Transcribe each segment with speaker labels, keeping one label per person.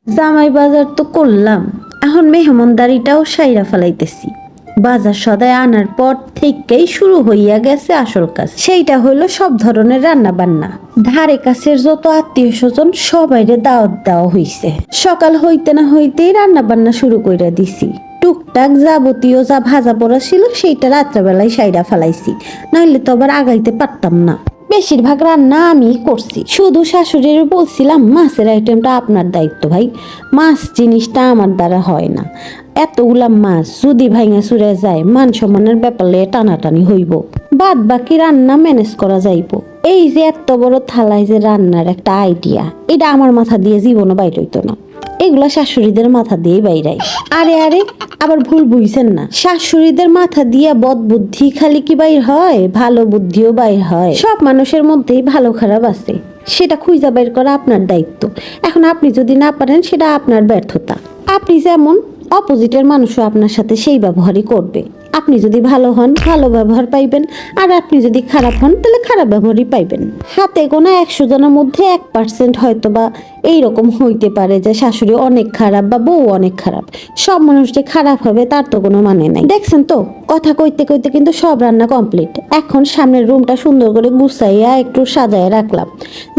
Speaker 1: জামাই বাজার তো করলাম, এখন মেহমানদারিটাও সাইরা ফেলাইতেছি। বাজার সদাই আনার পর থেকেই শুরু হইয়া গেছে আসল কাজ, সেইটা হইলো সব ধরনের রান্না বান্না। ধারে কাছের যত আত্মীয় স্বজন সবাইরে দাওয়াত দেওয়া হইছে। সকাল হইতে না হইতেই রান্না বান্না শুরু কইরা দিছি। টুকটাক যাবতীয় যা ভাজা পড়া ছিল সেইটা রাত্রেবেলায় সাইরা ফেলাইছি, নাহলে তো আবার আগাইতে পারতাম না। বেশিরভাগ রান্না আমি করছি, শুধু শাশুড়ির বলছিলাম মাছের আইটেমটা আপনার দায়িত্ব ভাই, মাছ জিনিসটা আমার দ্বারা হয় না। এতগুলা মাছ যদি ভাইঙা চুরে যায় মান সম্মানের ব্যাপারে টানাটানি হইব, বাদ বাকি রান্না ম্যানেজ করা যাইব। এই যে এত বড় থালায় যে রান্নার একটা আইডিয়া, এটা আমার মাথা দিয়ে জীবনও বাইর হইতো না, এগুলা শাশুড়িদের মাথা দিয়ে বাইরাই। আরে আরে আবার ভুল বুঝছেন না, শাশুড়িদের মাথা দিয়া বদ বুদ্ধি খালি কি বাইর হয়, ভালো বুদ্ধিও বাইর হয়। সব মানুষের মধ্যেই ভালো খারাপ আছে, সেটা খুঁজা বাইর করা আপনার দায়িত্ব। এখন আপনি যদি না পারেন সেটা আপনার ব্যর্থতা। আপনি যেমন, অপোজিটের মানুষও আপনার সাথে সেই ব্যবহারই করবে। আপনি যদি ভালো হন ভালো ব্যবহার পাইবেন, আর আপনি যদি খারাপ হন তাহলে খারাপ ব্যবহারই পাইবেন। হাতে গোনা 100 জনের মধ্যে 1% হয়তো বা এইরকম হইতে পারে যে শাশুড়ি অনেক খারাপ বা বউ অনেক খারাপ। সব মানুষ যে খারাপ হবে তার তো কোনো মানে নাই। দেখছেন তো, কথা কইতে কইতে কিন্তু সব রান্না কমপ্লিট। এখন সামনের রুমটা সুন্দর করে গুছাইয়া একটু সাজায় রাখলাম।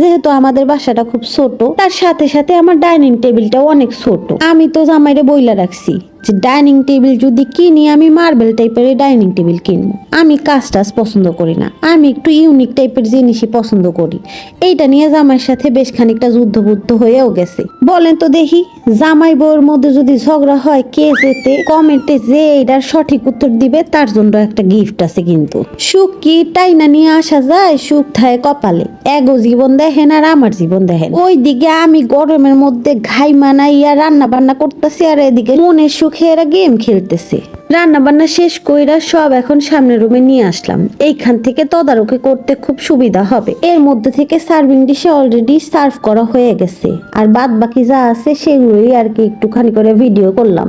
Speaker 1: যেহেতু আমাদের বাসাটা খুব ছোট, তার সাথে সাথে আমার ডাইনিং টেবিলটাও অনেক ছোট। আমি তো জামাইরে বইলা রাখছি যে ডাইনিং টেবিল যদি কিনি আমি মার্বেল টাইপের ডাইনিং টেবিল কিনবো। আমি কাজ টাজ পছন্দ করি না, আমি একটু ইউনিক টাইপের জিনিসই পছন্দ করি। এইটা নিয়ে জামাইয়ের সাথে বেশ খানিকটা যুদ্ধবুদ্ধ হয়েও গেছে। বলেন তো দেখি, জামাই বউয়ের মধ্যে যদি ঝগড়া হয় কে যেতে, কমেন্টে যে এটার সঠিক উত্তর দিবে তার জন্য একটা গিফট আছে। কিন্তু সুখ কি টাইনা নিয়ে আসা যায়? সুখ থাকে কপালে। এগো জীবন দেখেন আর আমার জীবন দেখেন। ওইদিকে আমি গরমের মধ্যে ঘাই মানাইয়া রান্না বান্না করতেছি, আর এদিকে মনের সুখে এরা গেম খেলতেছে। রান্না বান্না শেষ কইরা সব এখন সামনের রুমে নিয়ে আসলাম। এইখান থেকে তদারকি করতে খুব সুবিধা হবে। এর মধ্যে থেকে সার্ভিং ডিশে অলরেডি সার্ভ করা হয়ে গেছে, আর বাদ বাকি যা আছে সেগুলোই আর কি একটুখানি করে ভিডিও করলাম।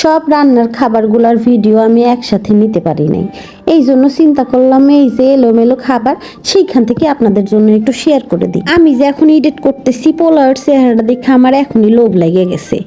Speaker 1: সব রান্নার খাবারগুলোর ভিডিও আমি একসাথে নিতে পারি নাই, এই জন্য চিন্তা করলাম এই যে এলোমেলো খাবার সেইখান থেকে আপনাদের জন্য একটু শেয়ার করে দিই। আমি যে এখন এডিট করতেছি, পোলাওয়ের চেহারাটা দেখে আমার এখনই লোভ লেগে গেছে।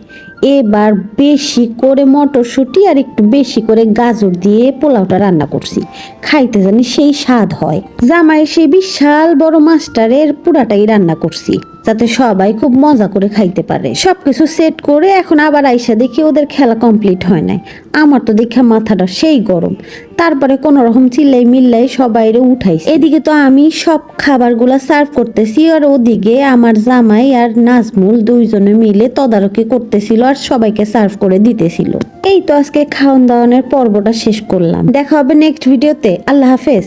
Speaker 1: এবার বেশি করে মটরশুঁটি আর একটু বেশি করে গাজর দিয়ে পোলাওটা রান্না করছি, খাইতে জানি সেই স্বাদ হয়। জামাই সেই বিশাল বড় মাছটারের পুরাটাই রান্না করছি, যাতে সবাই খুব মজা করে খাইতে পারে। সবকিছু সেট করে এখন আবার আইসা দেখি ওদের খেলা কমপ্লিট হয় নাই। আমার তো দেখে মাথাটা সেই গরম। তারপরে কোন রকম চিল্লাই মিল্লাই সবাইরে উঠাইছি। এদিকে তো আমি সব খাবারগুলা সার্ভ করতেছি, আর ওদিকে আমার জামাই আর নাজমুল দুইজনে মিলে তদারকি করতেছিল আর সবাইকে সার্ভ করে দিতেছিল। এই তো আজকে খাওয়ান দাওয়ানের পর্বটা শেষ করলাম। দেখা হবে নেক্সট ভিডিওতে। আল্লাহ হাফেজ।